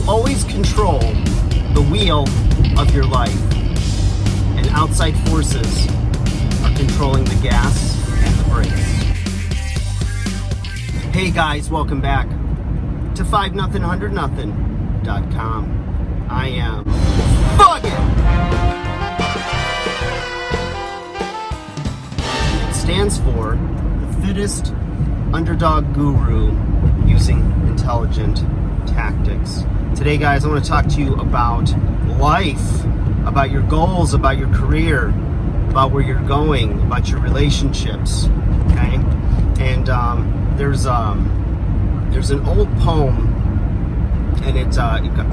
always control the wheel of your life, and outside forces are controlling the gas and the brakes. Hey guys, welcome back to 5nothing100nothing.com. I am Buggin'. It stands for the fittest underdog guru using intelligent tactics. Today, guys, I want to talk to you about life, about your goals, about your career, about where you're going, about your relationships. Okay, and there's an old poem, and it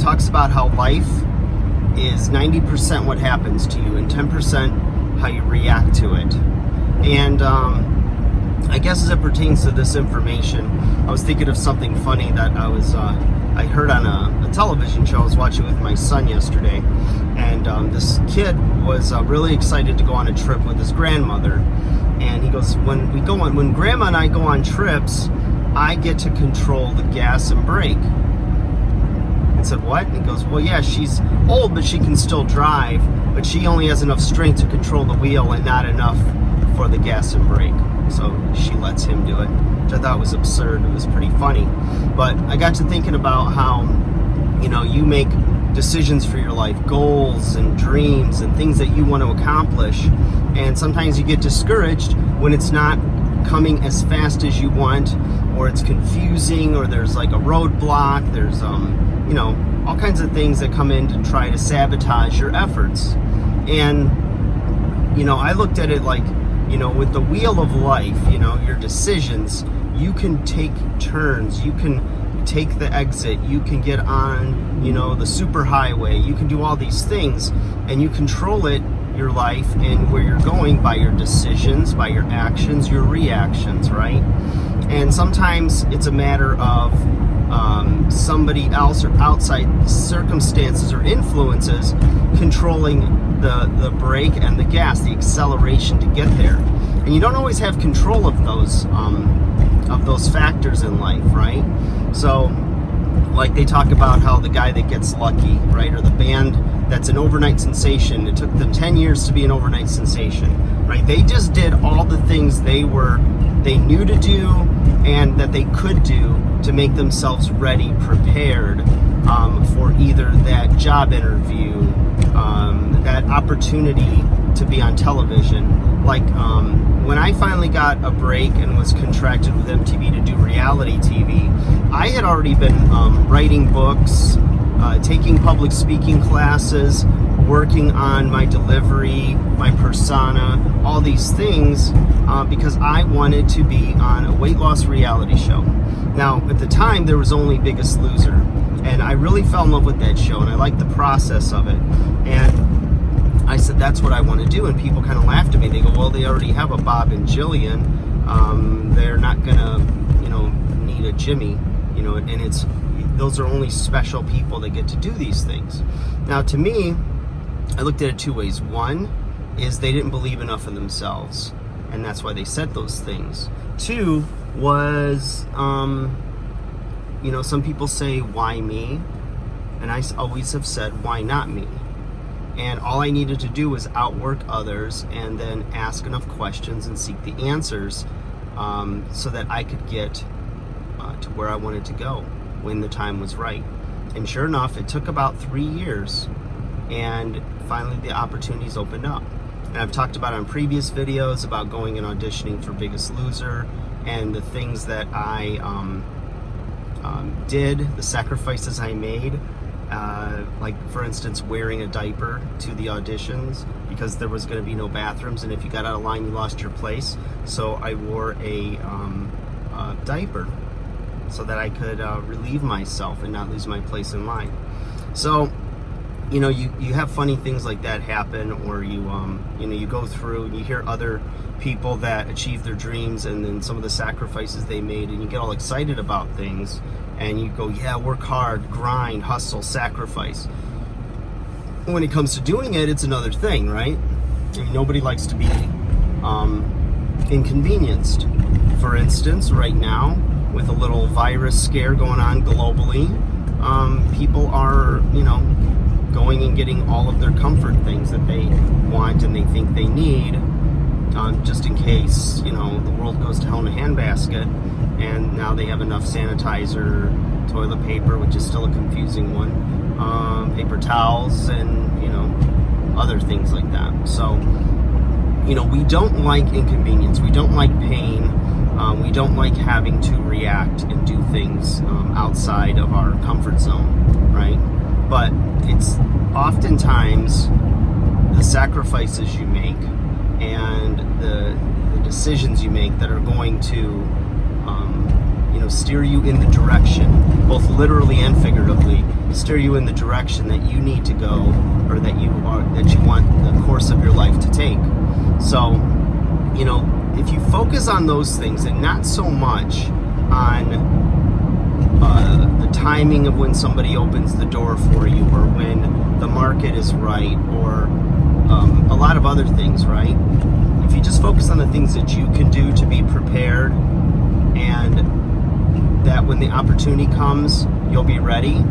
talks about how life is 90% what happens to you and 10% how you react to it. And I guess as it pertains to this information, I was thinking of something funny that I heard on a television show I was watching with my son yesterday, and this kid was really excited to go on a trip with his grandmother, and he goes, when Grandma and I go on trips, I get to control the gas and brake. I said, what? And he goes, well, yeah, she's old, but she can still drive, but she only has enough strength to control the wheel and not enough for the gas and brake. So she lets him do it, which I thought was absurd. It was pretty funny. But I got to thinking about how, you make decisions for your life, goals and dreams and things that you want to accomplish. And sometimes you get discouraged when it's not coming as fast as you want, or it's confusing, or there's like a roadblock. There's, all kinds of things that come in to try to sabotage your efforts. And, I looked at it like, with the wheel of life, your decisions, you can take turns, you can take the exit, you can get on, the super highway, you can do all these things, and you control it, your life and where you're going by your decisions, by your actions, your reactions, right? And sometimes it's a matter of somebody else or outside circumstances or influences controlling the brake and the gas, the acceleration to get there. And you don't always have control of those factors in life, right? So, like they talk about how the guy that gets lucky, right, or the band that's an overnight sensation, it took them 10 years to be an overnight sensation, right? They just did all the things they knew to do and that they could do to make themselves ready, prepared for either that job interview, that opportunity to be on television. Like when I finally got a break and was contracted with MTV to do reality TV, I had already been writing books, taking public speaking classes, working on my delivery, my persona, all these things, because I wanted to be on a weight loss reality show. Now, at the time, there was only Biggest Loser, and I really fell in love with that show, and I liked the process of it. And I said, that's what I want to do, and people kind of laughed at me. They go, well, they already have a Bob and Jillian. They're not going to, need a Jimmy, and those are only special people that get to do these things. Now, to me, I looked at it two ways. One is they didn't believe enough in themselves, and that's why they said those things. Two was, some people say, why me? And I always have said, why not me? And all I needed to do was outwork others and then ask enough questions and seek the answers so that I could get to where I wanted to go when the time was right. And sure enough, it took about 3 years, and finally the opportunities opened up. And I've talked about on previous videos about going and auditioning for Biggest Loser and the things that I did, the sacrifices I made. Like, for instance, wearing a diaper to the auditions because there was going to be no bathrooms, and if you got out of line, you lost your place. So I wore a diaper so that I could relieve myself and not lose my place in line. So, you have funny things like that happen, or you go through and you hear other people that achieve their dreams and then some of the sacrifices they made, and you get all excited about things, and you go, yeah, work hard, grind, hustle, sacrifice. When it comes to doing it, it's another thing, right? Nobody likes to be inconvenienced. For instance, right now, with a little virus scare going on globally, people are, going and getting all of their comfort things that they want and they think they need, just in case, the world goes to hell in a handbasket, and now they have enough sanitizer, toilet paper, which is still a confusing one, paper towels, and, other things like that. So, we don't like inconvenience. We don't like pain. We don't like having to react and do things outside of our comfort zone, right? But it's oftentimes the sacrifices you make and the decisions you make that are going to, steer you in the direction, both literally and figuratively, steer you in the direction that you need to go, or that you want the course of your life to take. So, if you focus on those things and not so much on the timing of when somebody opens the door for you, or when the market is right, or a lot of other things, right? If you just focus on the things that you can do to be prepared, and that when the opportunity comes, you'll be ready,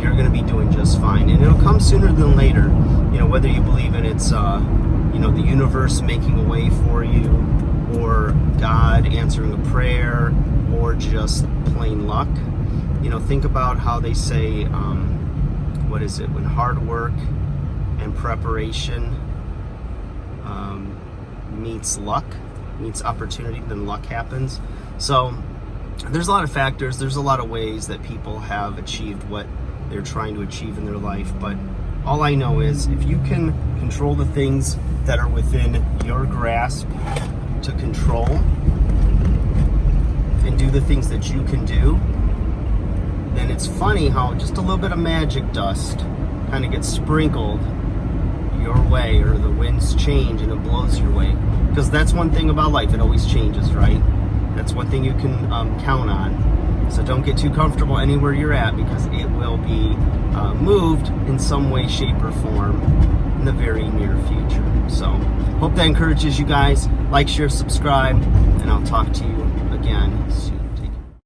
you're going to be doing just fine. And it'll come sooner than later, whether you believe in it's, the universe making a way for you, or God answering a prayer, or just plain luck. Think about how they say, when hard work and preparation meets luck, meets opportunity, then luck happens. So there's a lot of factors, there's a lot of ways that people have achieved what they're trying to achieve in their life, but all I know is if you can control the things that are within your grasp to control, and do the things that you can do, then it's funny how just a little bit of magic dust kind of gets sprinkled your way, or the winds change and it blows your way. Because that's one thing about life, it always changes, right? That's one thing you can count on. So don't get too comfortable anywhere you're at, because it will be moved in some way, shape, or form in the very near future. So hope that encourages you guys. Like, share, subscribe, and I'll talk to you